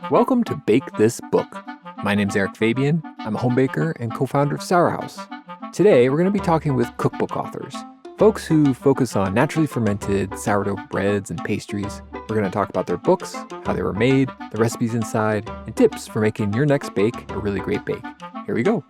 Welcome to Bake This Book. My name's Erik Fabian. I'm a home baker and co-founder of Saveur House. Today, we're going to be talking with cookbook authors, folks who focus on naturally fermented sourdough breads and pastries. We're going to talk about their books, how they were made, the recipes inside, and tips for making your next bake a really great bake. Here we go.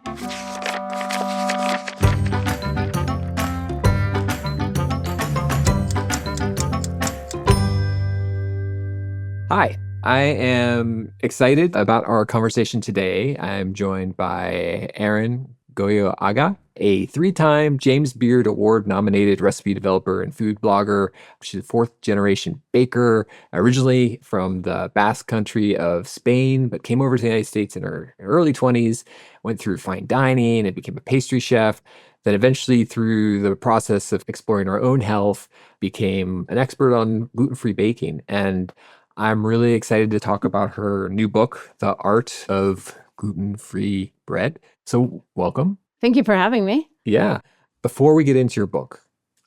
Hi, I am excited about our conversation today. I'm joined by Aran Goyoaga, a 3-time James Beard Award-nominated recipe developer and food blogger. She's a 4th-generation baker, originally from the Basque Country of Spain, but came over to the United States in her early 20s, went through fine dining and became a pastry chef. Then eventually, through the process of exploring her own health, became an expert on gluten-free baking. And I'm really excited to talk about her new book, The Art of Gluten-Free Bread. So welcome. Thank you for having me. Yeah. Before we get into your book,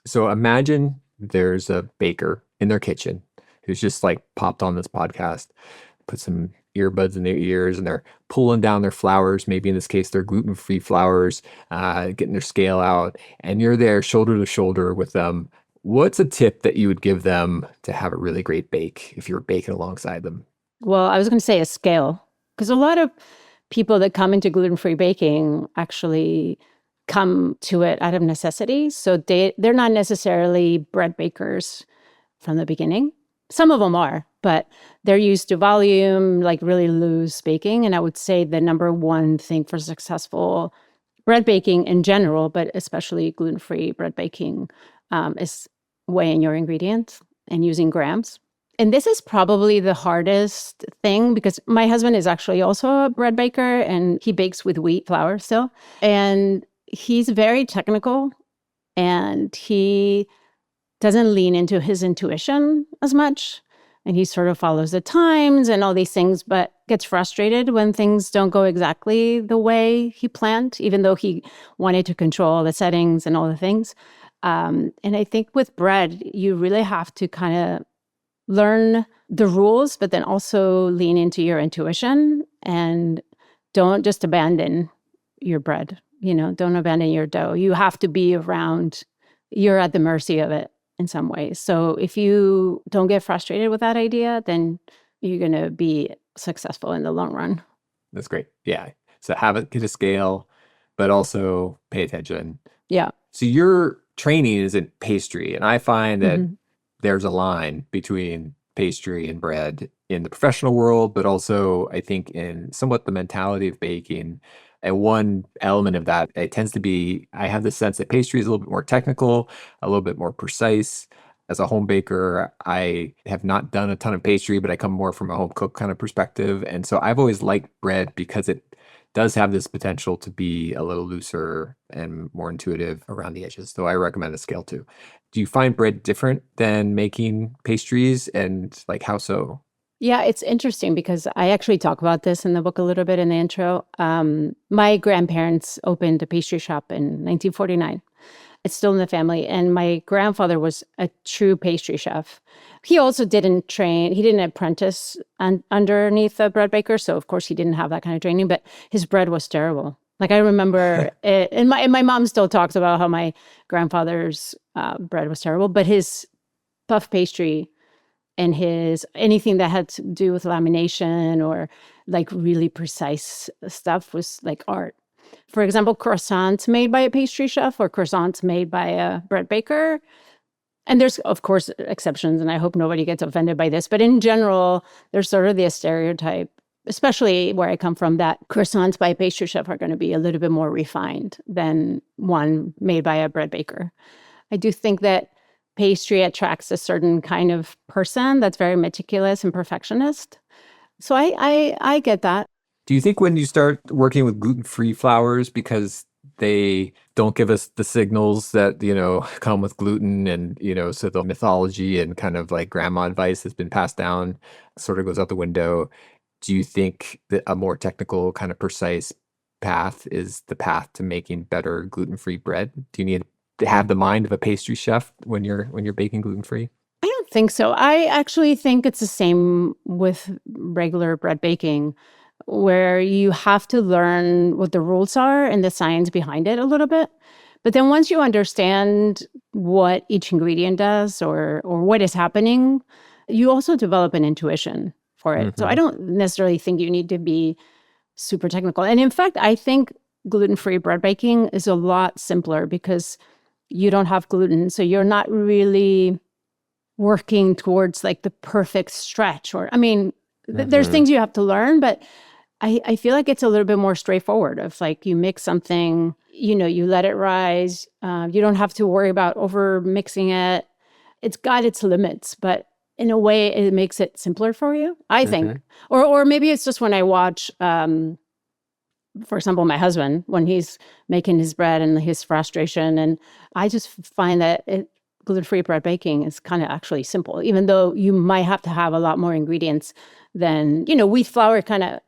so imagine there's a baker in their kitchen who's just like popped on this podcast, put some earbuds in their ears, and they're pulling down their flours, maybe in this case, they're gluten-free flours, getting their scale out, and you're there shoulder to shoulder with them. What's a tip that you would give them to have a really great bake if you were baking alongside them? Well, I was going to say a scale, because a lot of people that come into gluten-free baking actually come to it out of necessity. So they're not necessarily bread bakers from the beginning. Some of them are, but they're used to volume, like really loose baking. And I would say the number one thing for successful bread baking in general, but especially gluten-free bread baking, is weighing your ingredients and using grams. And this is probably the hardest thing because my husband is actually also a bread baker and he bakes with wheat flour still. And he's very technical and he doesn't lean into his intuition as much. And he sort of follows the times and all these things, but gets frustrated when things don't go exactly the way he planned, even though he wanted to control the settings and all the things. And I think with bread, you really have to kind of learn the rules, but then also lean into your intuition and don't just abandon your bread. Don't abandon your dough. You have to be around, you're at the mercy of it in some ways. So if you don't get frustrated with that idea, then you're going to be successful in the long run. That's great. Yeah. So get a scale, but also pay attention. Yeah. So your training is in pastry, and I find that there's a line between pastry and bread in the professional world, but also I think in somewhat the mentality of baking. And one element of that, it tends to be, I have the sense that pastry is a little bit more technical, a little bit more precise. As a home baker, I have not done a ton of pastry, but I come more from a home cook kind of perspective. And so I've always liked bread because it does have this potential to be a little looser and more intuitive around the edges. So I recommend a scale too. Do you find bread different than making pastries, and like how so? Yeah, it's interesting because I actually talk about this in the book a little bit in the intro. My grandparents opened a pastry shop in 1949. It's still in the family. And my grandfather was a true pastry chef. He also he didn't apprentice underneath a bread baker. So of course he didn't have that kind of training, but his bread was terrible. Like I remember it, and my mom still talks about how my grandfather's bread was terrible, but his puff pastry and anything that had to do with lamination or like really precise stuff was like art. For example, croissants made by a pastry chef or croissants made by a bread baker. And there's, of course, exceptions, and I hope nobody gets offended by this. But in general, there's sort of the stereotype, especially where I come from, that croissants by a pastry chef are going to be a little bit more refined than one made by a bread baker. I do think that pastry attracts a certain kind of person that's very meticulous and perfectionist. So I get that. Do you think when you start working with gluten-free flours, because they don't give us the signals that, come with gluten and, so the mythology and kind of like grandma advice has been passed down sort of goes out the window. Do you think that a more technical kind of precise path is the path to making better gluten-free bread? Do you need to have the mind of a pastry chef when you're baking gluten-free? I don't think so. I actually think it's the same with regular bread baking, where you have to learn what the rules are and the science behind it a little bit. But then once you understand what each ingredient does or what is happening, you also develop an intuition for it. So I Hmm. don't necessarily think you need to be super technical. And in fact, I think gluten-free bread baking is a lot simpler because you don't have gluten. So you're not really working towards like the perfect stretch. Or, I mean, there's Hmm. things you have to learn, but I feel like it's a little bit more straightforward. Of like you mix something, you let it rise. You don't have to worry about over mixing it. It's got its limits, but in a way, it makes it simpler for you, I think. Hmm. Or maybe it's just when I watch, for example, my husband when he's making his bread and his frustration, and I just find that gluten-free bread baking is kind of actually simple, even though you might have to have a lot more ingredients than wheat flour kind of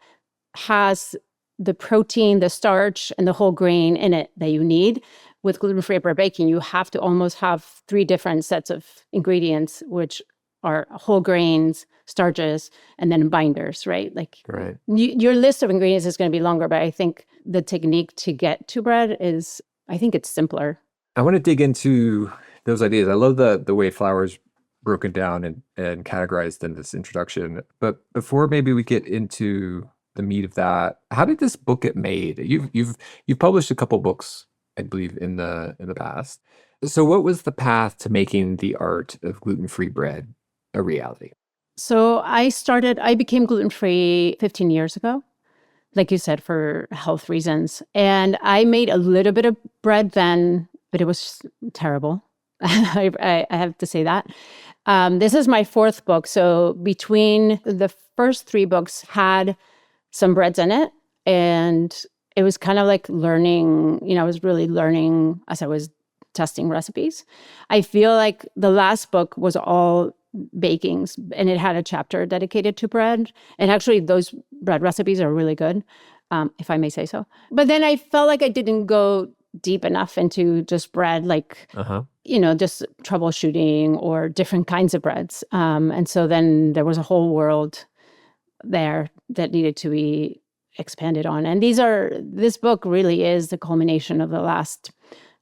has the protein, the starch, and the whole grain in it that you need. With gluten-free bread baking, you have to almost have 3 different sets of ingredients, which are whole grains, starches, and then binders, right? Like Right. your list of ingredients is going to be longer, but I think the technique to get to bread is, I think it's simpler. I want to dig into those ideas. I love the way flour is broken down and categorized in this introduction. But before maybe we get into the meat of that, how did this book get made? You've published a couple books, I believe, in the past. So what was the path to making the art of gluten-free bread a reality? So I became gluten-free 15 years ago, like you said, for health reasons. And I made a little bit of bread then, but it was terrible. I have to say that. This is my 4th book. So between the first 3 books had some breads in it. And it was kind of like learning, I was really learning as I was testing recipes. I feel like the last book was all bakings and it had a chapter dedicated to bread. And actually, those bread recipes are really good, if I may say so. But then I felt like I didn't go deep enough into just bread, like, Uh-huh. just troubleshooting or different kinds of breads. And so then there was a whole world there that needed to be expanded on. And this book really is the culmination of the last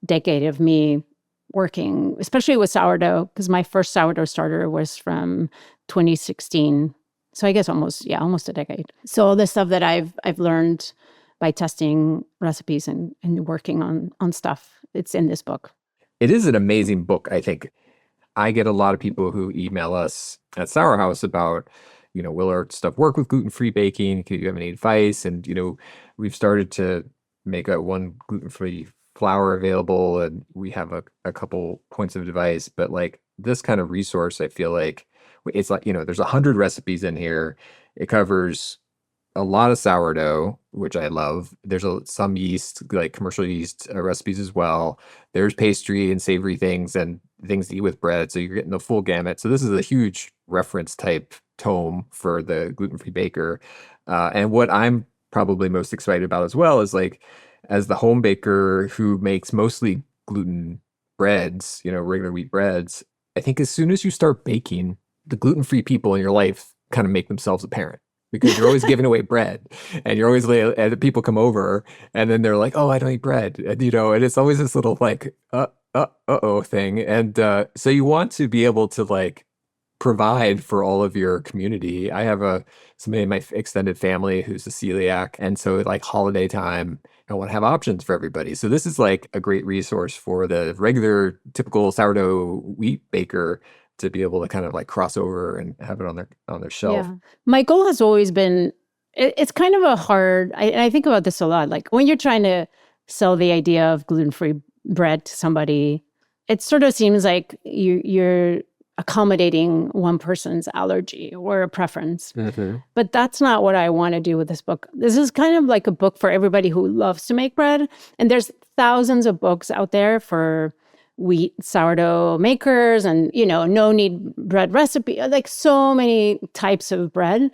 decade of me working, especially with sourdough, because my first sourdough starter was from 2016. So I guess almost a decade. So all the stuff that I've learned by testing recipes and working on stuff, it's in this book. It is an amazing book, I think. I get a lot of people who email us at Sour House about, will our stuff work with gluten-free baking? Do you have any advice? And, we've started to make a one gluten-free flour available, and we have a couple points of advice. But like this kind of resource, I feel like it's like, there's 100 recipes in here. It covers a lot of sourdough, which I love. There's some yeast, like commercial yeast recipes as well. There's pastry and savory things and things to eat with bread. So you're getting the full gamut. So this is a huge reference type tome for the gluten-free baker. And what I'm probably most excited about as well is like, as the home baker who makes mostly gluten breads, regular wheat breads, I think as soon as you start baking, the gluten-free people in your life kind of make themselves apparent because you're always giving away bread and you're always like, and people come over and then they're like, oh, I don't eat bread. And it's always this little like, uh-oh thing. And so you want to be able to like provide for all of your community. I have somebody in my extended family who's a celiac. And so like holiday time, I want to have options for everybody. So this is like a great resource for the regular typical sourdough wheat baker to be able to kind of like cross over and have it on their shelf. Yeah. My goal has always been, it's kind of a hard, I think about this a lot. Like when you're trying to sell the idea of gluten-free bread to somebody, it sort of seems like you're accommodating one person's allergy or a preference. Mm-hmm. But that's not what I want to do with this book. This is kind of like a book for everybody who loves to make bread. And there's thousands of books out there for wheat sourdough makers and, no knead bread recipe, like so many types of bread.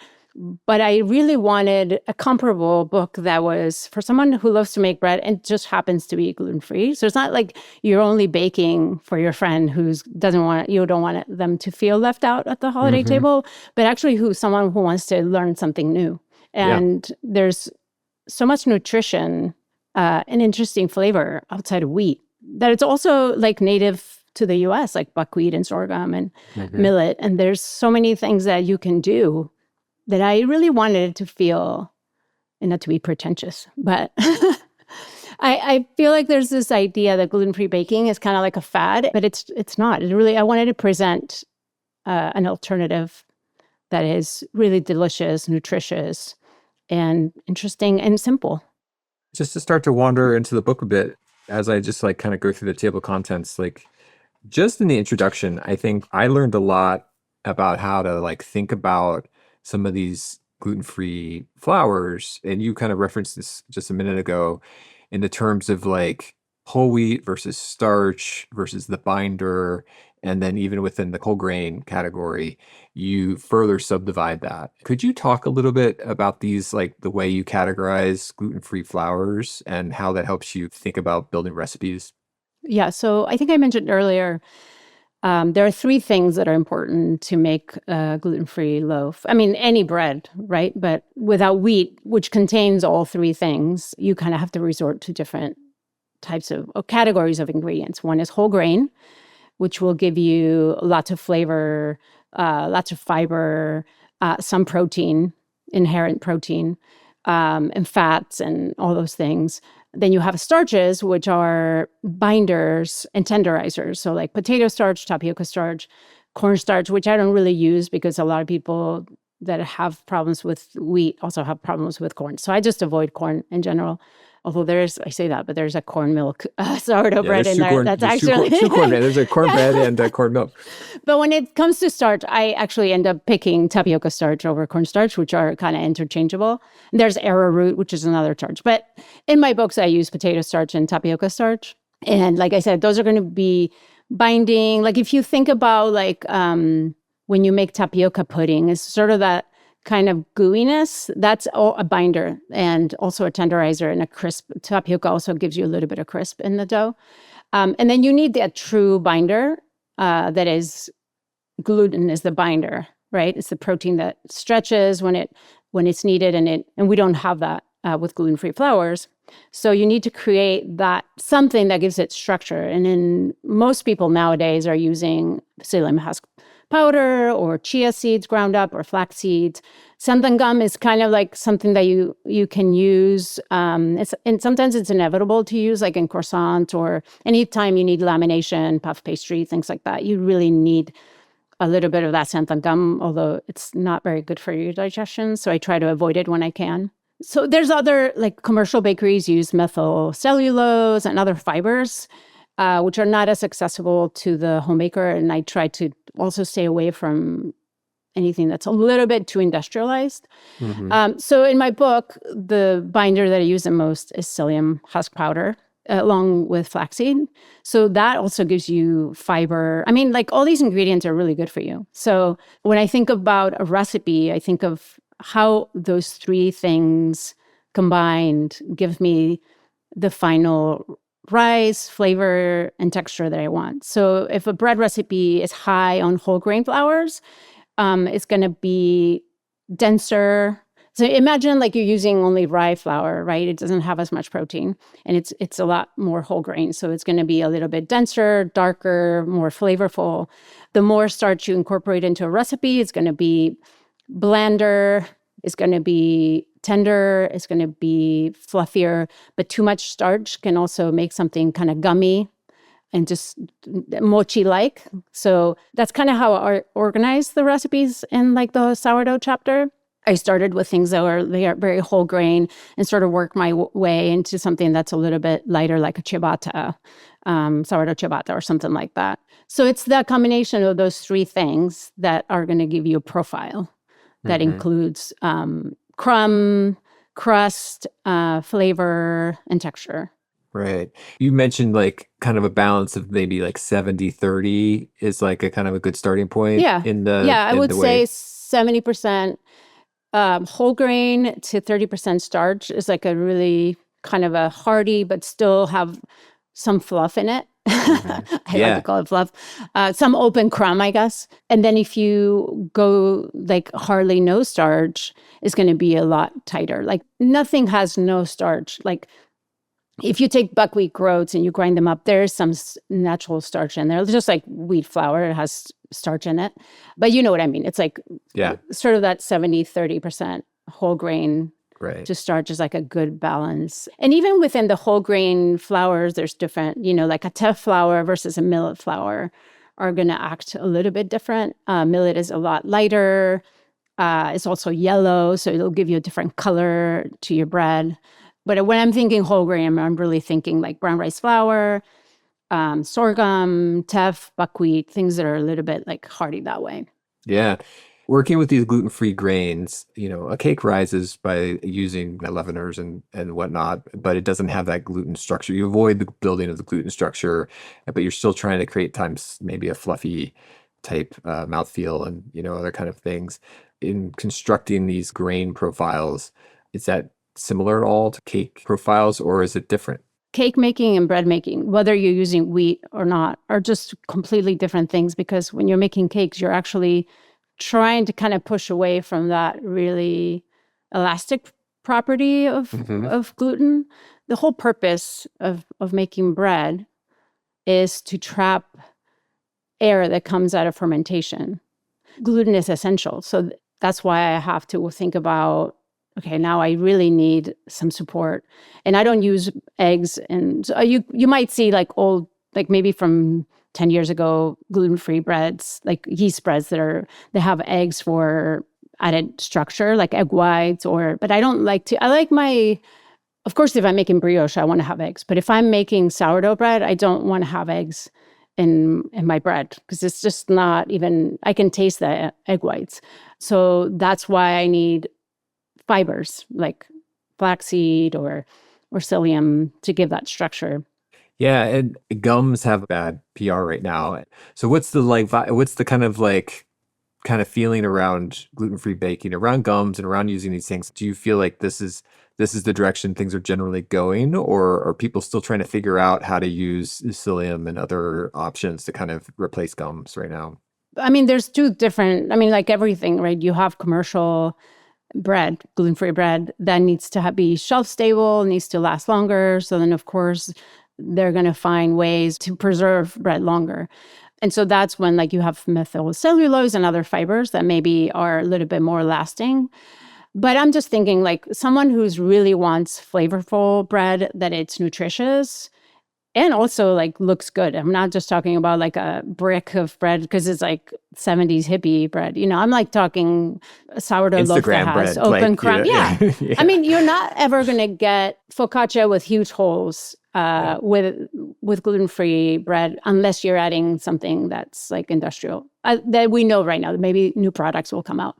But I really wanted a comparable book that was for someone who loves to make bread and just happens to be gluten-free. So it's not like you're only baking for your friend you don't want them to feel left out at the holiday Hmm. table, but actually someone who wants to learn something new. Yeah. And there's so much nutrition and interesting flavor outside of wheat that it's also like native to the US, like buckwheat and sorghum and Hmm. millet. And there's so many things that you can do that I really wanted to feel, and not to be pretentious, but I feel like there's this idea that gluten-free baking is kind of like a fad, but it's not. I wanted to present an alternative that is really delicious, nutritious, and interesting and simple. Just to start to wander into the book a bit, as I just like kind of go through the table of contents, like just in the introduction, I think I learned a lot about how to like think about some of these gluten-free flours. And you kind of referenced this just a minute ago in the terms of like whole wheat versus starch versus the binder. And then even within the whole grain category, you further subdivide that. Could you talk a little bit about these, like the way you categorize gluten-free flours and how that helps you think about building recipes? Yeah, so I think I mentioned earlier, there are three things that are important to make a gluten-free loaf. I mean, any bread, right? But without wheat, which contains all three things, you kind of have to resort to different types of or categories of ingredients. One is whole grain, which will give you lots of flavor, lots of fiber, some protein, inherent protein, and fats and all those things. Then you have starches, which are binders and tenderizers. So like potato starch, tapioca starch, cornstarch, which I don't really use because a lot of people that have problems with wheat also have problems with corn. So I just avoid corn in general. Although I say that, but there's a corn milk sourdough Yeah, bread in there. That's actually, two corn bread. There's a cornbread and a corn milk. but when it comes to starch, I actually end up picking tapioca starch over cornstarch, which are kind of interchangeable. And there's arrowroot, which is another starch. But in my books, I use potato starch and tapioca starch. And like I said, those are going to be binding. Like if you think about like when you make tapioca pudding, it's sort of that kind of gooiness. That's all a binder and also a tenderizer and a crisp. Tapioca also gives you a little bit of crisp in the dough. And then you need that true binder that is gluten is the binder, right? It's the protein that stretches when it's needed, and we don't have that with gluten-free flours. So you need to create that something that gives it structure. And then most people nowadays are using psyllium husk powder or chia seeds ground up or flax seeds. Santan gum is kind of like something that you can use. And sometimes it's inevitable to use, like in croissant or anytime you need lamination, puff pastry, things like that. You really need a little bit of that santan gum, although it's not very good for your digestion. So I try to avoid it when I can. So there's other, like commercial bakeries use methyl cellulose and other fibers, which are not as accessible to the homemaker. And I try to also stay away from anything that's a little bit too industrialized. Hmm. So in my book, the binder that I use the most is psyllium husk powder, along with flaxseed. So that also gives you fiber. I mean, like all these ingredients are really good for you. So when I think about a recipe, I think of how those three things combined give me the final rise, flavor, and texture that I want. So if a bread recipe is high on whole grain flours, it's going to be denser. So imagine like you're using only rye flour, right? It doesn't have as much protein, and it's a lot more whole grain. So it's going to be a little bit denser, darker, more flavorful. The more starch you incorporate into a recipe, it's going to be blander, it's going to be tender, it's going to be fluffier. But too much starch can also make something kind of gummy and just mochi-like. So that's kind of how I organize the recipes in like the sourdough chapter. I started with things they are very whole grain and sort of work my way into something that's a little bit lighter, like a ciabatta, sourdough ciabatta or something like that. So it's that combination of those three things that are going to give you a profile that Hmm. includes crumb, crust, flavor, and texture. Right. You mentioned like kind of a balance of maybe like 70-30 is like a kind of a good starting point Yeah. in Yeah, I in would the say way. 70% Whole grain to 30% starch is like a really kind of a hearty, but still have some fluff in it. Hmm. I like to Yeah. call it fluff. Some open crumb, I guess. And then if you go like hardly no starch, it's going to be a lot tighter. Like nothing has no starch. Like if you take buckwheat groats and you grind them up, there's some natural starch in there. It's just like wheat flour, it has starch in it. But you know what I mean. It's like Yeah. sort of that 70-30% whole grain Right. to starch is like a good balance. And even within the whole grain flours, there's different, like a teff flour versus a millet flour are going to act a little bit different. Millet is a lot lighter. It's also yellow, so it'll give you a different color to your bread. But when I'm thinking whole grain, I'm really thinking like brown rice flour, sorghum, teff, buckwheat, things that are a little bit like hearty that way. Yeah. Working with these gluten-free grains, a cake rises by using leaveners and whatnot, but it doesn't have that gluten structure. You avoid the building of the gluten structure, but you're still trying to create times maybe a fluffy type mouthfeel and, other kind of things. In constructing these grain profiles, is that similar at all to cake profiles, or is it different? Cake making and bread making, whether you're using wheat or not, are just completely different things because when you're making cakes, you're actually trying to kind of push away from that really elastic property of Hmm. of gluten. The whole purpose of making bread is to trap air that comes out of fermentation. Gluten is essential. So that's why I have to think about, okay, now I really need some support. And I don't use eggs. And so you might see like old, like maybe from 10 years ago, gluten-free breads, like yeast breads they have eggs for added structure, like egg whites but I don't like to, I like of course, if I'm making brioche, I want to have eggs. But if I'm making sourdough bread, I don't want to have eggs in my bread because it's just not even, I can taste the egg whites. So that's why I need fibers like flaxseed or psyllium to give that structure. Yeah, and gums have bad PR right now. So what's the what's the kind of feeling around gluten-free baking, around gums and around using these things? Do you feel like this is the direction things are generally going, or are people still trying to figure out how to use psyllium and other options to kind of replace gums right now? I mean, there's two different, I mean, like everything, right? You have commercial bread, gluten-free bread that needs to be shelf stable, needs to last longer. So then, of course, they're going to find ways to preserve bread longer. And so that's when like you have methyl cellulose and other fibers that maybe are a little bit more lasting. But I'm just thinking like someone who's really wants flavorful bread, that it's nutritious and also like looks good. I'm not just talking about like a brick of bread because it's like 70s hippie bread. I'm like talking a sourdough loaf that Instagram has bread, open crumb. Yeah. yeah, I yeah, mean, you're not ever going to get focaccia with huge holes yeah. with gluten-free bread unless you're adding something that's like industrial that we know right now. Maybe new products will come out.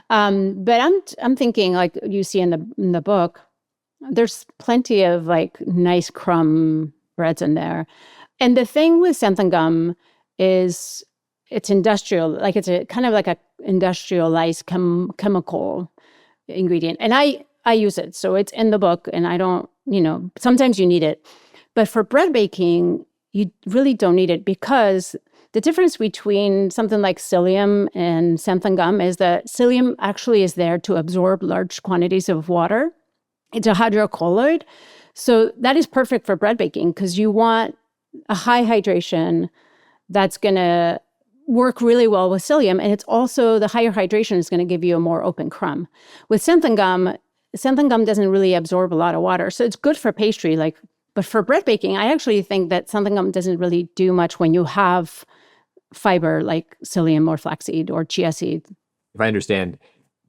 But I'm thinking like you see in the book, there's plenty of like nice crumb breads in there. And the thing with xanthan gum is it's industrial, like it's a kind of like a industrialized chemical ingredient. And I use it. So it's in the book and I don't, sometimes you need it. But for bread baking, you really don't need it because the difference between something like psyllium and xanthan gum is that psyllium actually is there to absorb large quantities of water. It's a hydrocolloid. So that is perfect for bread baking because you want a high hydration that's going to work really well with psyllium. And it's also the higher hydration is going to give you a more open crumb. With xanthan gum doesn't really absorb a lot of water. So it's good for pastry. But for bread baking, I actually think that xanthan gum doesn't really do much when you have fiber like psyllium or flaxseed or chia seed. If I understand,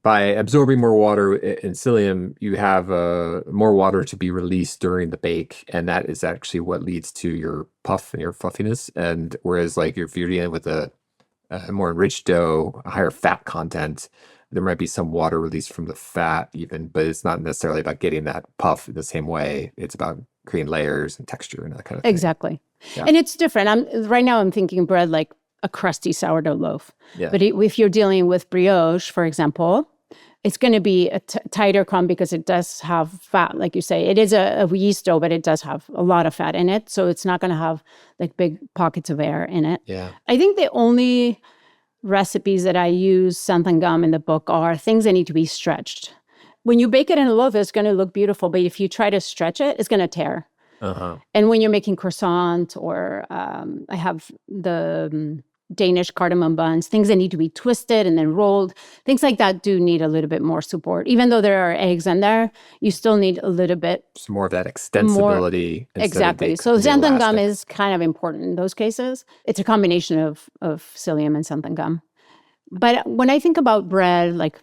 by absorbing more water in psyllium, you have more water to be released during the bake, and that is actually what leads to your puff and your fluffiness. And whereas, like, if you're dealing with a more enriched dough, a higher fat content, there might be some water released from the fat, even, but it's not necessarily about getting that puff in the same way. It's about creating layers and texture and that kind of thing. Exactly. Yeah. And it's different. Right now I'm thinking bread like a crusty sourdough loaf. Yeah. But if you're dealing with brioche, for example, It's going to be a tighter crumb because it does have fat, like you say. It is a yeast dough, but it does have a lot of fat in it. So it's not going to have like big pockets of air in it. Yeah. I think the only recipes that I use xanthan gum in the book are things that need to be stretched. When you bake it in a loaf, it's going to look beautiful, but if you try to stretch it, it's going to tear. Uh-huh. And when you're making croissant or I have the Danish cardamom buns, things that need to be twisted and then rolled, things like that do need a little bit more support. Even though there are eggs in there, you still need a little bit Some more of that more. extensibility. Exactly. So xanthan gum is kind of important in those cases. It's a combination of psyllium and xanthan gum. But when I think about bread, like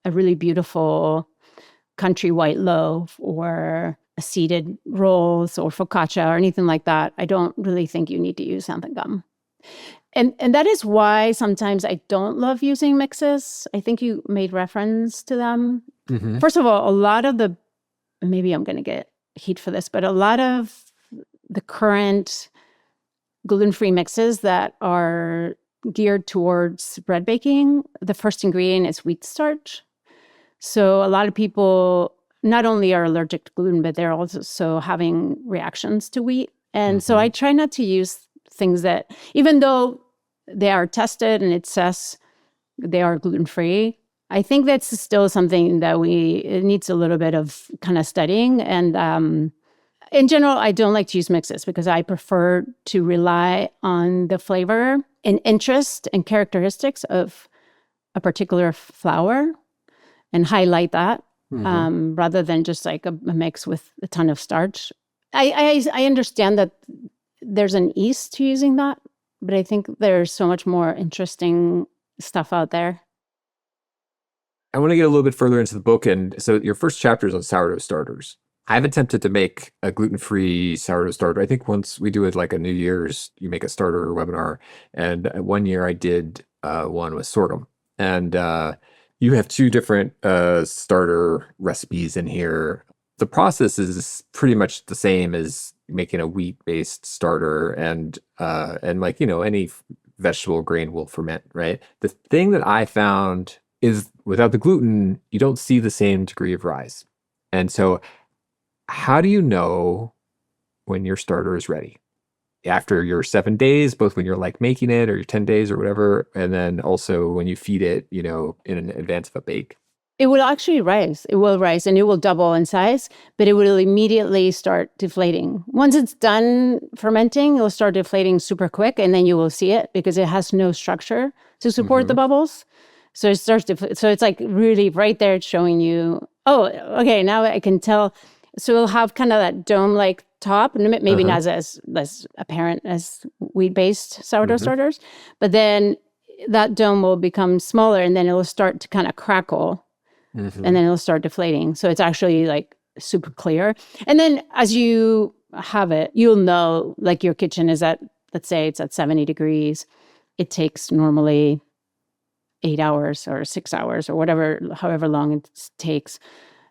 a really beautiful country white loaf or a seeded rolls or focaccia or anything like that, I don't really think you need to use xanthan gum. And that is why sometimes I don't love using mixes. I think you made reference to them. Mm-hmm. First of all, a lot of the, maybe I'm going to get heat for this, but a lot of the current gluten-free mixes that are geared towards bread baking, the first ingredient is wheat starch. So a lot of people not only are allergic to gluten, but they're also having reactions to wheat. And so I try not to use things that, even though they are tested and it says they are gluten-free, I think that's still something that it needs a little bit of kind of studying. And in general, I don't like to use mixes because I prefer to rely on the flavor and interest and characteristics of a particular flour and highlight that rather than just like a mix with a ton of starch. I understand that there's an ease to using that, but I think there's so much more interesting stuff out there. I want to get a little bit further into the book. And so your first chapter is on sourdough starters. I've attempted to make a gluten-free sourdough starter. I think once we do it like a New Year's, you make a starter webinar. And one year I did one with sorghum. And you have two different starter recipes in here. The process is pretty much the same as making a wheat-based starter, and like, you know, any vegetable grain will ferment, right? The thing that I found is without the gluten, you don't see the same degree of rise. And so how do you know when your starter is ready? After your 7 days, both when you're like making it or your 10 days or whatever, and then also when you feed it, you know, in advance of a bake. It will actually rise. It will rise and it will double in size, but it will immediately start deflating. Once it's done fermenting, it'll start deflating super quick, and then you will see it because it has no structure to support the bubbles. So it starts to, so it's like really right there, it's showing you, oh, okay, now I can tell. So it'll have kind of that dome-like top, maybe not as apparent as wheat-based sourdough starters, but then that dome will become smaller, and then it'll start to kind of crackle. And then it'll start deflating. So it's actually like super clear. And then as you have it, you'll know, like your kitchen is at, let's say it's at 70 degrees. It takes normally 8 hours or 6 hours or whatever, however long it takes.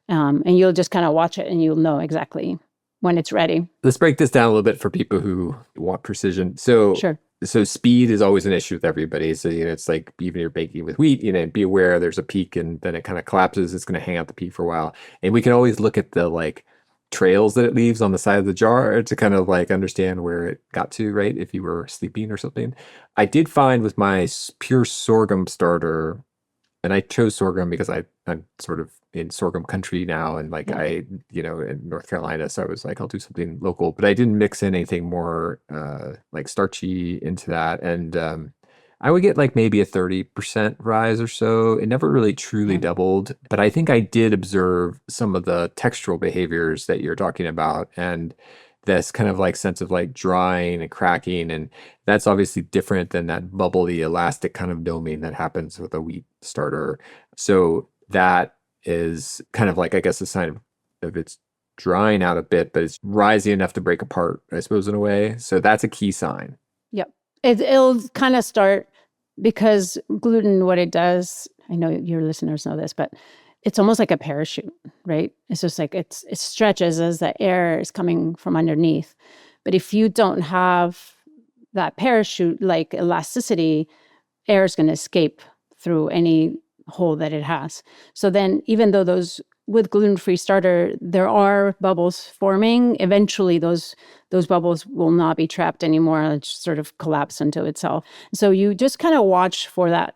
And you'll just kind of watch it and you'll know exactly when it's ready. Let's break this down a little bit for people who want precision. So Sure. So speed is always an issue with everybody. So, you know, it's like even you're baking with wheat, you know, be aware there's a peak and then it kind of collapses. It's going to hang out the peak for a while. And we can always look at the like trails that it leaves on the side of the jar to kind of like understand where it got to, right? If you were sleeping or something. I did find with my pure sorghum starter, and I chose sorghum because I'm sort of in sorghum country now, and like you know, in North Carolina, so I was like, I'll do something local, but I didn't mix in anything more like starchy into that, and I would get like maybe a 30% rise or so. It never really truly doubled, but I think I did observe some of the textural behaviors that you're talking about, and this kind of like sense of like drying and cracking, and that's obviously different than that bubbly elastic kind of doming that happens with a wheat starter. So that is kind of like, I guess, a sign of it's drying out a bit, but it's rising enough to break apart, I suppose, in a way. So that's a key sign. Yep. It'll kind of start, because gluten, what it does, I know your listeners know this, but it's almost like a parachute, right? It's just like it stretches as the air is coming from underneath. But if you don't have that parachute like elasticity, air is going to escape through any hole that it has. So then even though those with gluten-free starter, there are bubbles forming, eventually those bubbles will not be trapped anymore. It just sort of collapse into itself. So you just kind of watch for that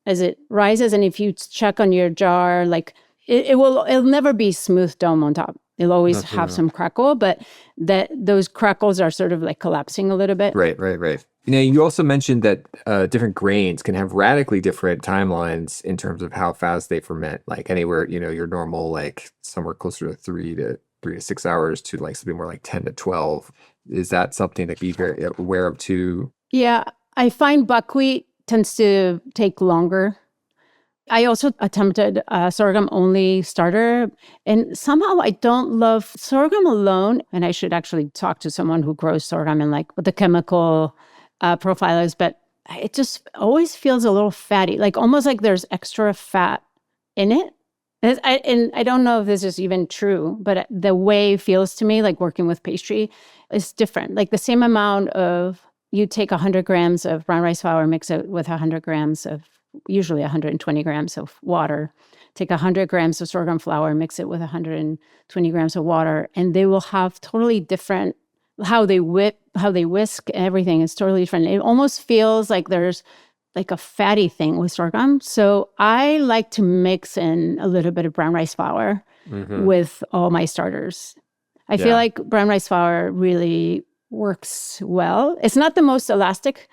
as it rises. And if you check on your jar, like it'll never be smooth dome on top. It'll always have some crackle, but those crackles are sort of like collapsing a little bit. Right. You also mentioned that different grains can have radically different timelines in terms of how fast they ferment. Like anywhere, your normal, like somewhere closer to 3 to 6 hours to like something more like 10 to 12. Is that something to be very aware of too? Yeah, I find buckwheat tends to take longer. I also attempted a sorghum-only starter, and somehow I don't love sorghum alone. And I should actually talk to someone who grows sorghum and like what the chemical profile is, but it just always feels a little fatty, like almost like there's extra fat in it. And I don't know if this is even true, but the way it feels to me, like working with pastry, is different. Like the same amount of, you take 100 grams of brown rice flour, mix it with 100 grams of usually 120 grams of water. Take 100 grams of sorghum flour, mix it with 120 grams of water, and they will have totally different, how they whisk, everything is totally different. It almost feels like there's like a fatty thing with sorghum. So I like to mix in a little bit of brown rice flour with all my starters. I feel like brown rice flour really works well. It's not the most elastic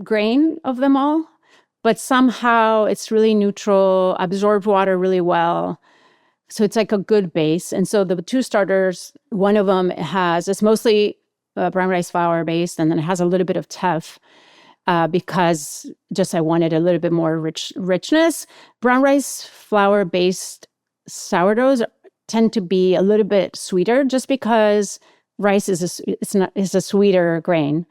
grain of them all, but somehow it's really neutral, absorbs water really well. So it's like a good base. And so the two starters, one of them it's mostly brown rice flour based, and then it has a little bit of teff because just I wanted a little bit more richness. Brown rice flour based sourdoughs tend to be a little bit sweeter just because rice is a sweeter grain.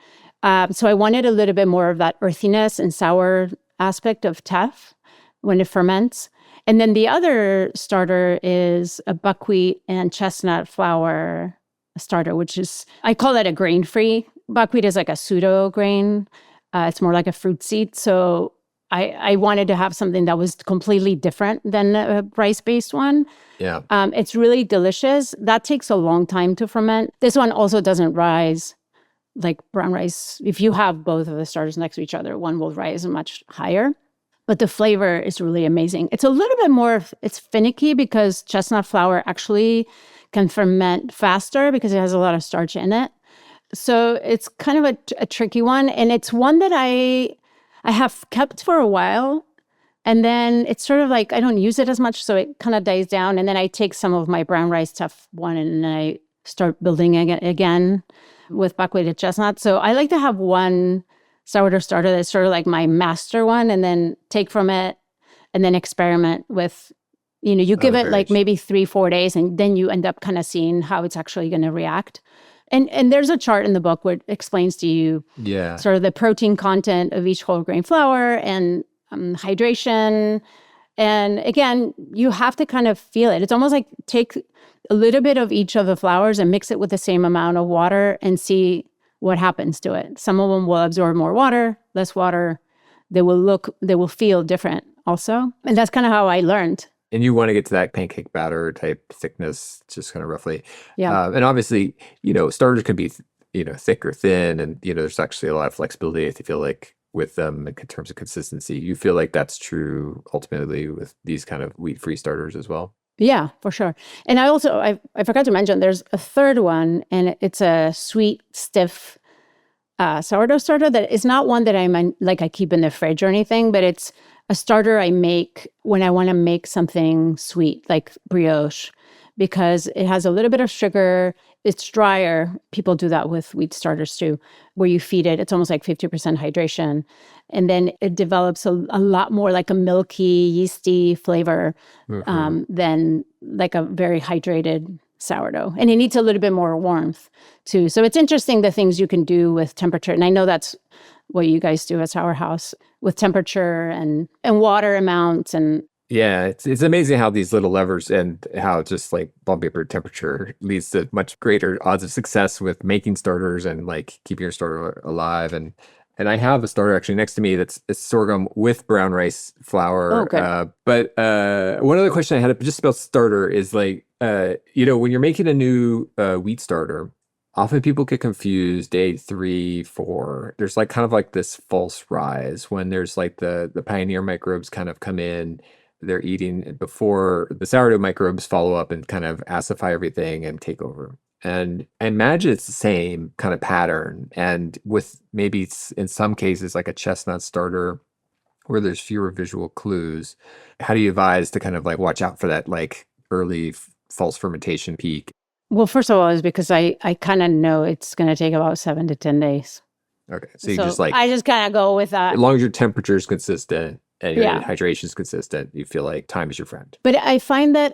So I wanted a little bit more of that earthiness and sour aspect of teff when it ferments. And then the other starter is a buckwheat and chestnut flour starter, which is, I call it a grain-free. Buckwheat is like a pseudo grain. It's more like a fruit seed. So I wanted to have something that was completely different than a rice-based one. Yeah. It's really delicious. That takes a long time to ferment. This one also doesn't rise like brown rice. If you have both of the starters next to each other, one will rise much higher. But the flavor is really amazing. It's a little bit more, it's finicky because chestnut flour actually can ferment faster because it has a lot of starch in it. So it's kind of a tricky one. And it's one that I have kept for a while. And then it's sort of like, I don't use it as much, so it kind of dies down. And then I take some of my brown rice stuff one and then I start building it again with buckwheat and chestnut. So I like to have one sourdough starter that's sort of like my master one, and then take from it and then experiment with, you give it like maybe 3-4 days, and then you end up kind of seeing how it's actually going to react. And there's a chart in the book where it explains to you sort of the protein content of each whole grain flour and hydration. And again, you have to kind of feel it. It's almost like take a little bit of each of the flours and mix it with the same amount of water and see what happens to it. Some of them will absorb more water, less water. They will feel different also. And that's kind of how I learned. And you want to get to that pancake batter type thickness, just kind of roughly. Yeah. And obviously, starters can be, thick or thin. And, there's actually a lot of flexibility, I feel like, with them in terms of consistency. You feel like that's true ultimately with these kind of wheat-free starters as well? Yeah, for sure. And I forgot to mention, there's a third one, and it's a sweet, stiff sourdough starter that is not one that I keep in the fridge or anything, but it's a starter I make when I want to make something sweet, like brioche, because it has a little bit of sugar. It's drier. People do that with wheat starters too, where you feed it. It's almost like 50% hydration. And then it develops a lot more like a milky, yeasty flavor than like a very hydrated sourdough. And it needs a little bit more warmth too. So it's interesting the things you can do with temperature. And I know that's what you guys do at Our House with temperature and water amounts. And yeah, it's amazing how these little levers and how just like bumping up your temperature leads to much greater odds of success with making starters and like keeping your starter alive. And And I have a starter actually next to me it's sorghum with brown rice Oh, flour. good. But one other question I had just about starter is like, when you're making a new wheat starter, often people get confused day 3, 4. There's like kind of like this false rise when there's like the pioneer microbes kind of come in. They're eating before the sourdough microbes follow up and kind of acidify everything and take over. And I imagine it's the same kind of pattern. And with maybe in some cases like a chestnut starter where there's fewer visual clues, how do you advise to kind of like watch out for that like early false fermentation peak? Well, first of all, is because I kind of know it's going to take about 7 to 10 days. Okay. So you just So like, I just kind of go with as that. long as your temperature is consistent and your Yeah. hydration is consistent, you feel like time is your friend. But I find that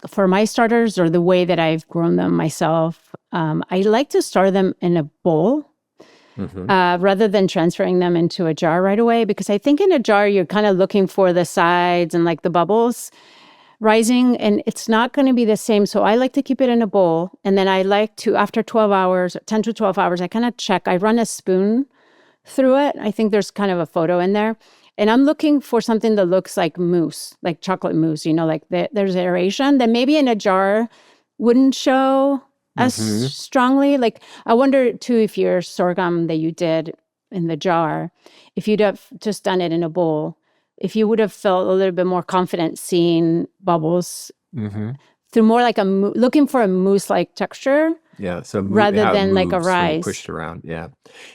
for my starters or the way that I've grown them myself, I like to store them in a bowl Hmm. rather than transferring them into a jar right away. Because I think in a jar, you're kind of looking for the sides and like the bubbles rising, and it's not going to be the same. So I like to keep it in a bowl. And then I like to, after 12 hours, 10 to 12 hours, I kind of check. I run a spoon through it. I think there's kind of a photo in there. And I'm looking for something that looks like mousse, like chocolate mousse, like there's aeration that maybe in a jar wouldn't show as Hmm. strongly. Like I wonder too if your sorghum that you did in the jar, if you'd have just done it in a bowl, if you would have felt a little bit more confident seeing bubbles Hmm. through more like looking for a mousse-like texture Yeah, so rather how it than like a moves when you rise. push it around. Yeah,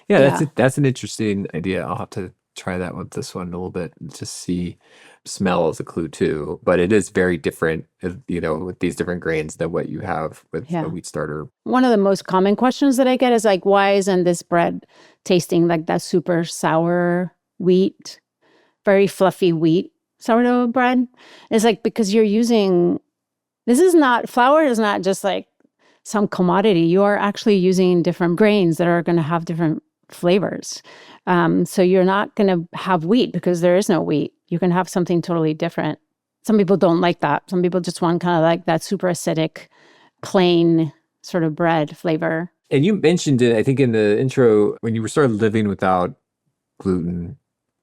yeah, Yeah. that's an interesting idea. I'll have to try that with this one a little bit to see. Smell is a clue too, but it is very different, with these different grains than what you have with a Yeah. wheat starter. One of the most common questions that I get is like, why isn't this bread tasting like that super sour wheat, very fluffy wheat sourdough bread? It's like, because flour is not just like some commodity. You are actually using different grains that are going to have different flavors. So you're not going to have wheat because there is no wheat. You can have something totally different. Some people don't like that. Some people just want kind of like that super acidic, plain sort of bread flavor. And you mentioned it, I think, in the intro when you were started living without gluten.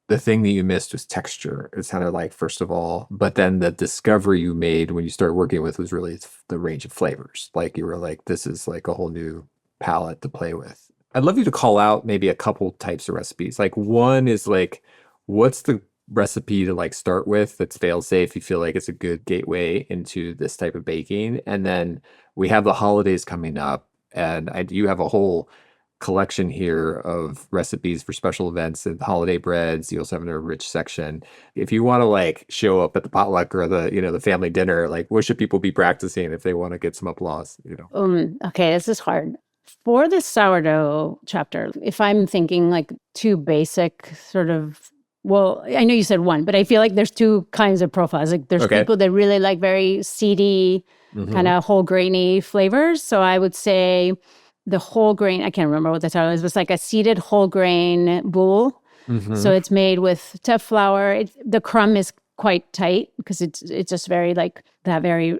The thing that you missed was texture. It sounded like, first of all, but then the discovery you made when you started working with was really the range of flavors. Like you were like, this is like a whole new palette to play with. I'd love you to call out maybe a couple types of recipes. Like one is like, what's the recipe to like start with that's fail safe? You feel like it's a good gateway into this type of baking. And then we have the holidays coming up, and you have a whole collection here of recipes for special events and holiday breads. You also have a rich section. If you want to like show up at the potluck or the family dinner, like what should people be practicing if they want to get some applause? Okay, this is hard. For the sourdough chapter, if I'm thinking like two basic sort of, well, I know you said one, but I feel like there's two kinds of profiles. Like there's Okay. people that really like very seedy, kind Hmm. of whole grainy flavors. So I would say the whole grain, I can't remember what the title is, but it's like a seeded whole grain boule. Hmm. So it's made with teff flour. The crumb is quite tight because it's just very like that very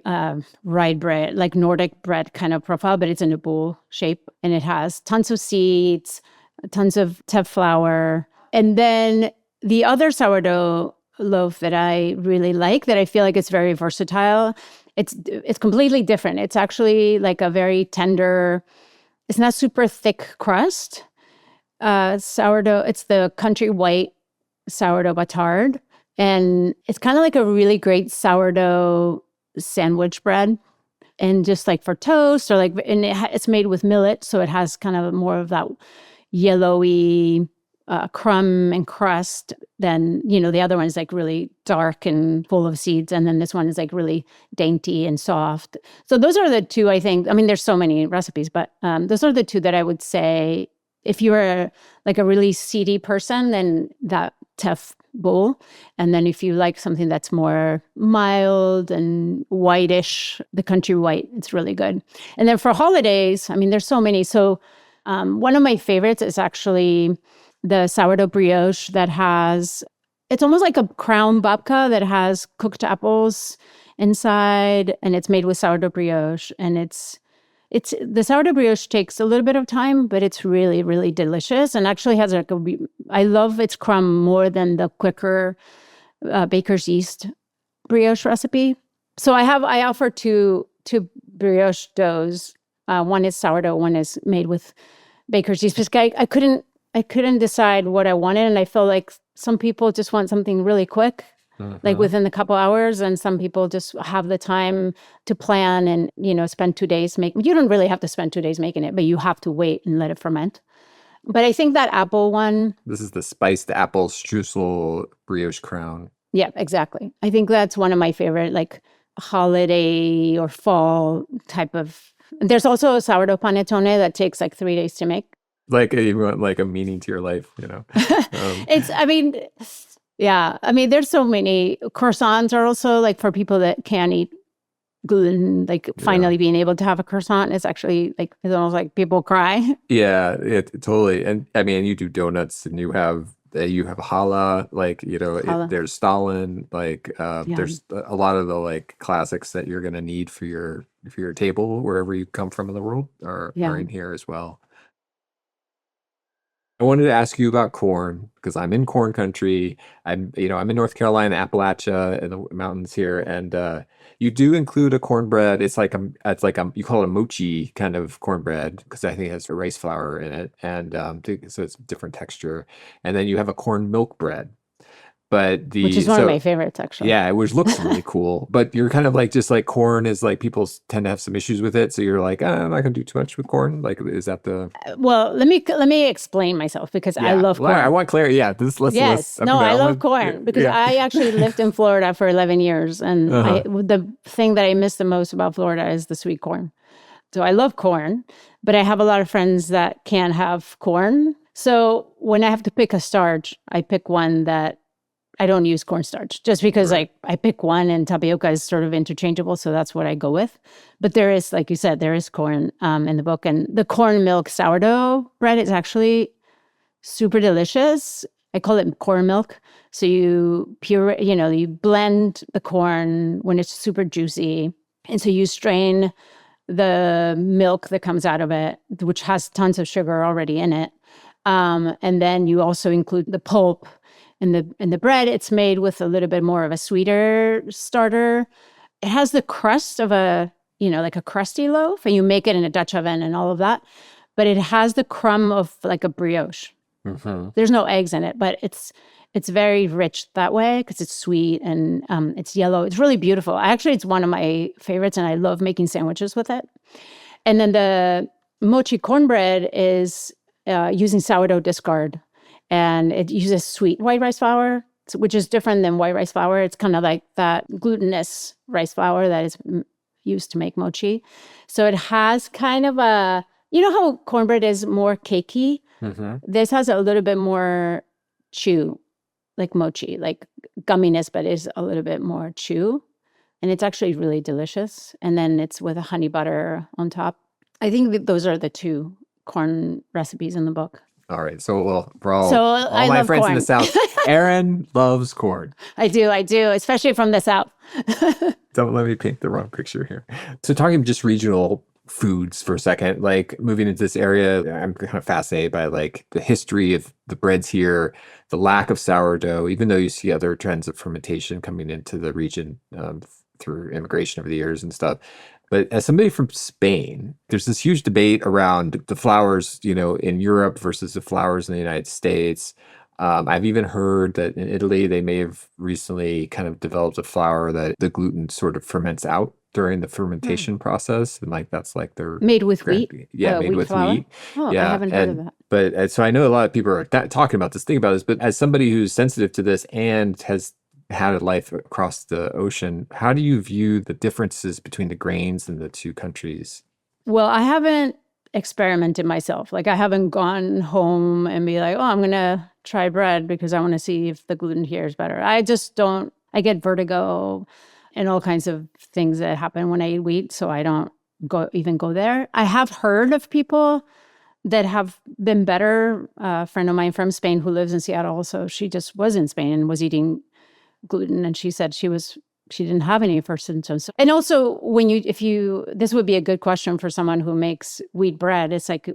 rye bread, like Nordic bread kind of profile, but it's in a bowl shape. And it has tons of seeds, tons of teff flour. And then the other sourdough loaf that I really like, that I feel like it's very versatile, it's completely different. It's actually like a very tender, it's not super thick crust. Sourdough, it's the country white sourdough batard. And it's kind of like a really great sourdough sandwich bread. And just like for toast or like, and it's made with millet. So it has kind of more of that yellowy crumb and crust. Then, the other one is like really dark and full of seeds. And then this one is like really dainty and soft. So those are the two, I think. I mean, there's so many recipes, but those are the two that I would say if you're like a really seedy person, then that teff bowl. And then if you like something that's more mild and whitish, the country white, it's really good. And then for holidays, I mean, there's so many. So one of my favorites is actually the sourdough brioche that it's almost like a crown babka that has cooked apples inside, and it's made with sourdough brioche. And It's the sourdough brioche takes a little bit of time, but it's really, really delicious, and actually has like I love its crumb more than the quicker baker's yeast brioche recipe. So I offer two brioche doughs. One is sourdough, one is made with baker's yeast. Because I couldn't decide what I wanted, and I felt like some people just want something really quick, like within a couple hours, and some people just have the time to plan and spend 2 days making. You don't really have to spend 2 days making it, but you have to wait and let it ferment. But I think that apple one. This is the spiced apple streusel brioche crown. Yeah, exactly. I think that's one of my favorite, like holiday or fall type of. There's also a sourdough panettone that takes like 3 days to make. Like you want like a meaning to your life, I mean, there's so many. Croissants are also like for people that can't eat gluten, like finally being able to have a croissant is actually like, it's almost like people cry. Yeah, it totally. And I mean, you do donuts and you have challah, like, there's Stalin, like there's a lot of the like classics that you're going to need for your table wherever you come from in the world are in here as well. I wanted to ask you about corn because I'm in corn country. I'm in North Carolina, Appalachia, in the mountains here, and you do include a cornbread. It's like you call it a mochi kind of cornbread because I think it has a rice flour in it, and so it's a different texture. And then you have a corn milk bread. But which is one of my favorites, actually. Yeah, which looks really cool. But you're kind of like, just like corn is like, people tend to have some issues with it. So you're like, I'm not going to do too much with corn. Like, is that the... Well, let me explain myself because I love corn. I want clarity. Yeah, I love corn because I actually lived in Florida for 11 years. And the thing that I miss the most about Florida is the sweet corn. So I love corn, but I have a lot of friends that can't have corn. So when I have to pick a starch, I pick one that I don't use cornstarch just because I pick one and tapioca is sort of interchangeable. So that's what I go with. But there is, like you said, there is corn in the book. And the corn milk sourdough bread is actually super delicious. I call it corn milk. So you you blend the corn when it's super juicy. And so you strain the milk that comes out of it, which has tons of sugar already in it. And then you also include the pulp. In the bread, it's made with a little bit more of a sweeter starter. It has the crust of like a crusty loaf, and you make it in a Dutch oven and all of that. But it has the crumb of like a brioche. Mm-hmm. There's no eggs in it, but it's very rich that way because it's sweet and it's yellow. It's really beautiful. Actually, it's one of my favorites, and I love making sandwiches with it. And then the mochi cornbread is using sourdough discard. And it uses sweet white rice flour, which is different than white rice flour. It's kind of like that glutinous rice flour that is used to make mochi. So it has kind of how cornbread is more cakey? Mm-hmm. This has a little bit more chew, like mochi, like gumminess, but is a little bit more chew. And it's actually really delicious. And then it's with a honey butter on top. I think that those are the two corn recipes in the book. All right. So, for all my friends in the South, Aran loves corn. I do, especially from the South. Don't let me paint the wrong picture here. So talking just regional foods for a second, like moving into this area, I'm kind of fascinated by like the history of the breads here, the lack of sourdough, even though you see other trends of fermentation coming into the region through immigration over the years and stuff. But as somebody from Spain, there's this huge debate around the flours, in Europe versus the flours in the United States. I've even heard that in Italy, they may have recently kind of developed a flour that the gluten sort of ferments out during the fermentation process. And like, that's like their... Made with wheat? Yeah, made with wheat. Oh, yeah, I haven't heard of that. But so I know a lot of people are talking about this, thinking about this, but as somebody who's sensitive to this and has had a life across the ocean, how do you view the differences between the grains in the two countries? Well, I haven't experimented myself. Like I haven't gone home and be like, I'm going to try bread because I want to see if the gluten here is better. I just don't, I get vertigo and all kinds of things that happen when I eat wheat. So I don't go there. I have heard of people that have been better. A friend of mine from Spain who lives in Seattle. So she just was in Spain and was eating gluten, and she said she was she didn't have any first symptoms. And also this would be a good question for someone who makes wheat bread. It's like,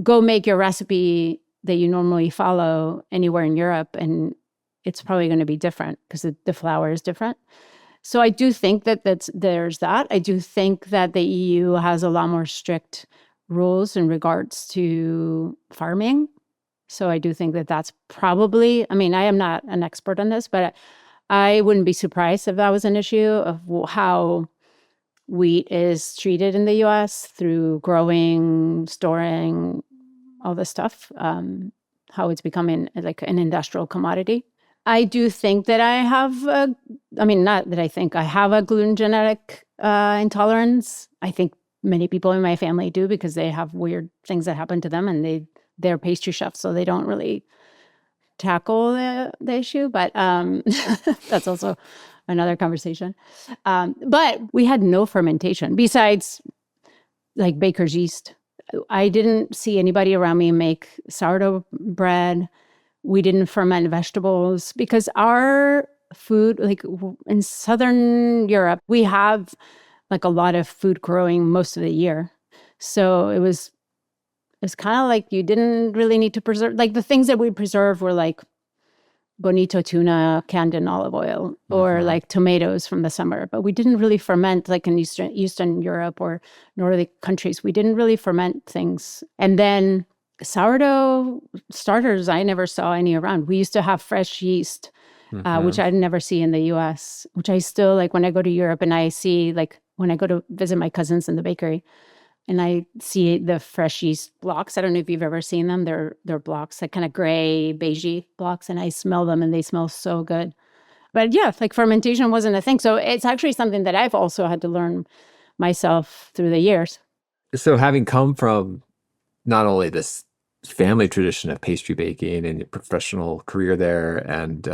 go make your recipe that you normally follow anywhere in Europe, and it's probably going to be different because the flour is different. So I do think there's that. I do think that the EU has a lot more strict rules in regards to farming. So I do think that's probably, I mean, I am not an expert on this, but I wouldn't be surprised if that was an issue of how wheat is treated in the US through growing, storing, all this stuff, how it's becoming like an industrial commodity. I do think that I have, not that I think, I have a gluten genetic intolerance. I think many people in my family do because they have weird things that happen to them, and they're pastry chefs, so they don't really tackle the issue. But that's also another conversation. But we had no fermentation besides like baker's yeast. I didn't see anybody around me make sourdough bread. We didn't ferment vegetables because our food, like in Southern Europe, we have like a lot of food growing most of the year. So it's kind of like you didn't really need to preserve. Like the things that we preserve were like bonito tuna canned in olive oil, or like tomatoes from the summer. But we didn't really ferment like in Eastern Europe or Nordic countries. We didn't really ferment things. And then sourdough starters, I never saw any around. We used to have fresh yeast, which I'd never see in the US, which I still like when I go to Europe and I see, like when I go to visit my cousins in the bakery and I see the fresh yeast blocks. I don't know if you've ever seen them. They're blocks, like kind of gray, beigey blocks, and I smell them and they smell so good. But yeah, like fermentation wasn't a thing. So it's actually something that I've also had to learn myself through the years. So having come from not only this family tradition of pastry baking and your professional career there and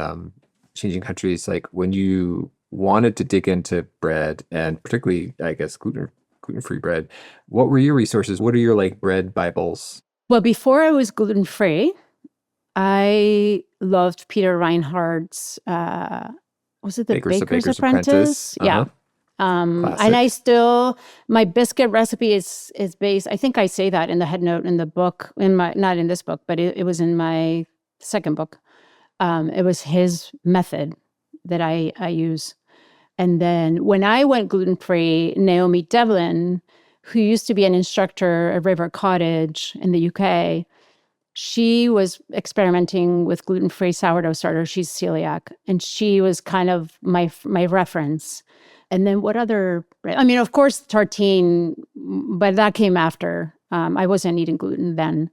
changing countries, like when you wanted to dig into bread and particularly, I guess, gluten-free bread, what were your resources? What are your like bread Bibles? Well, before I was gluten-free, I loved Peter Reinhardt's, was it the Baker's Apprentice? Yeah. And my biscuit recipe is based, I think I say that in the headnote in the book, not in this book, but it was in my second book. It was his method that I use. And then when I went gluten-free, Naomi Devlin, who used to be an instructor at River Cottage in the UK, she was experimenting with gluten-free sourdough starter. She's celiac. And she was kind of my reference. And then what other bread? I mean, of course, tartine, but that came after. I wasn't eating gluten then.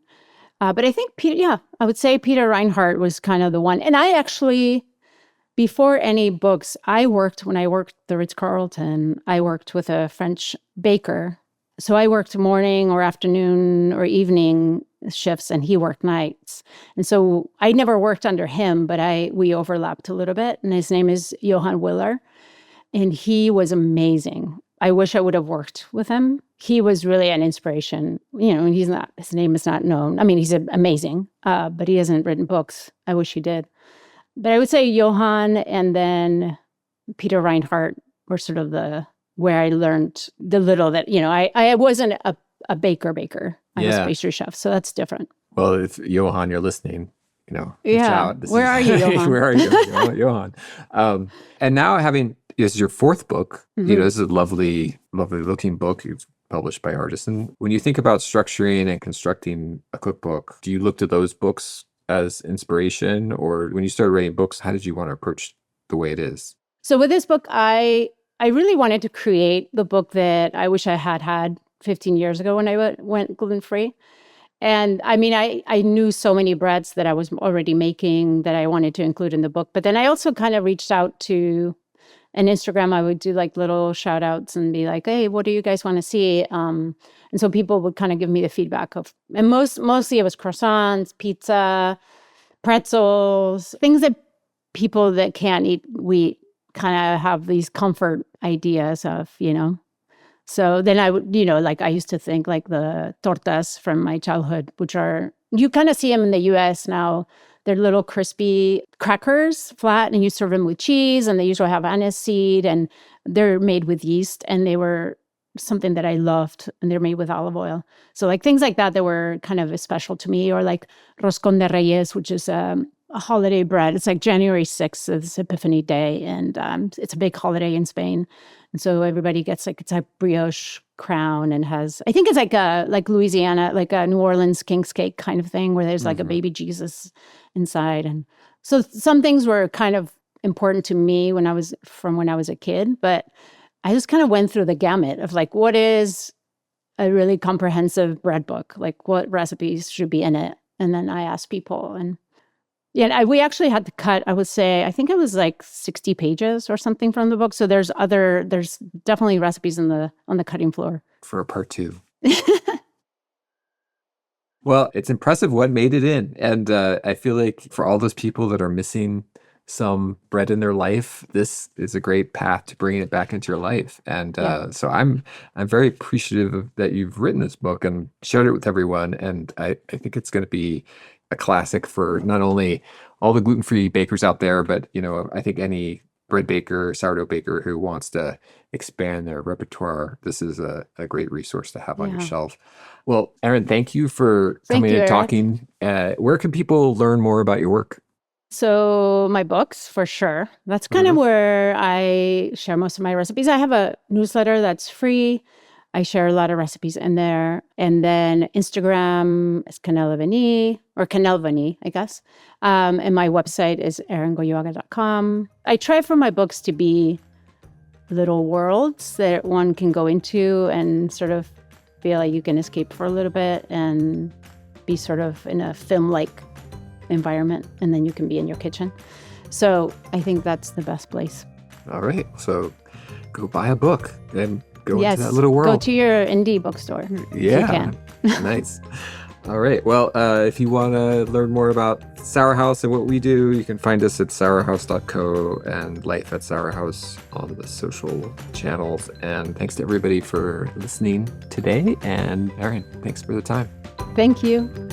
But I think, I would say Peter Reinhardt was kind of the one. And I actually, before any books, when I worked the Ritz-Carlton, I worked with a French baker. So I worked morning or afternoon or evening shifts, and he worked nights. And so I never worked under him, but we overlapped a little bit. And his name is Johan Willer. And he was amazing. I wish I would have worked with him. He was really an inspiration. You know, his name is not known. I mean, he's amazing, but he hasn't written books. I wish he did. But I would say Johan and then Peter Reinhardt were sort of where I learned the little that, you know, I wasn't a baker. I was a pastry chef. So that's different. Well, if Johan, you're listening, you know, yeah. Where are you, Johan? Where are you, Johan? And now this is your fourth book. You know, this is a lovely, lovely looking book you've published by Artisan. When you think about structuring and constructing a cookbook, do you look to those books as inspiration? Or when you started writing books, how did you want to approach the way it is? So with this book, I really wanted to create the book that I wish I had 15 years ago when I went gluten-free. And I mean, I knew so many breads that I was already making that I wanted to include in the book. But then I also kind of reached out to an Instagram. I would do like little shout outs and be like, hey, what do you guys want to see? And so people would kind of give me the feedback and mostly it was croissants, pizza, pretzels, things that people that can't eat wheat kind of have these comfort ideas of, you know. So then I would, you know, like I used to think like the tortas from my childhood, which you kind of see them in the US now. They're little crispy crackers, flat, and you serve them with cheese, and they usually have anise seed, and they're made with yeast, and they were something that I loved, and they're made with olive oil. So like things like that were kind of special to me, or like roscon de reyes, which is a holiday bread. It's like January 6th is Epiphany Day, and it's a big holiday in Spain. And so everybody gets like, it's a brioche crown and has, I think it's like Louisiana, like a New Orleans king's cake kind of thing where there's like a baby Jesus inside. And so some things were kind of important to me when I was a kid, but I just kind of went through the gamut of like, what is a really comprehensive bread book? Like what recipes should be in it? And then I asked people, and yeah, we actually had to cut, I would say, I think it was like 60 pages or something from the book. So there's definitely recipes on the cutting floor. For a part 2. Well, it's impressive what made it in. And I feel like for all those people that are missing some bread in their life, this is a great path to bringing it back into your life. And so I'm very appreciative that you've written this book and shared it with everyone. And I think it's going to be a classic for not only all the gluten-free bakers out there, but I think any bread baker, sourdough baker who wants to expand their repertoire, this is a great resource to have on your shelf. Well, Aran, thank you for coming and talking. Where can people learn more about your work? So my books, for sure. That's kind of where I share most of my recipes. I have a newsletter that's free. I share a lot of recipes in there. And then Instagram is Cannelle Vanille, or Cannelle Vanille, I guess. And my website is arangoyoaga.com. I try for my books to be little worlds that one can go into and sort of feel like you can escape for a little bit and be sort of in a film-like environment, and then you can be in your kitchen. So I think that's the best place. All right. So go buy a book and go into that little world. Go to your indie bookstore. Yeah. If you can. Nice. All right. Well, if you want to learn more about Sour House and what we do, you can find us at sourhouse.co and Life at Sour House on the social channels. And thanks to everybody for listening today. And Aran, thanks for the time. Thank you.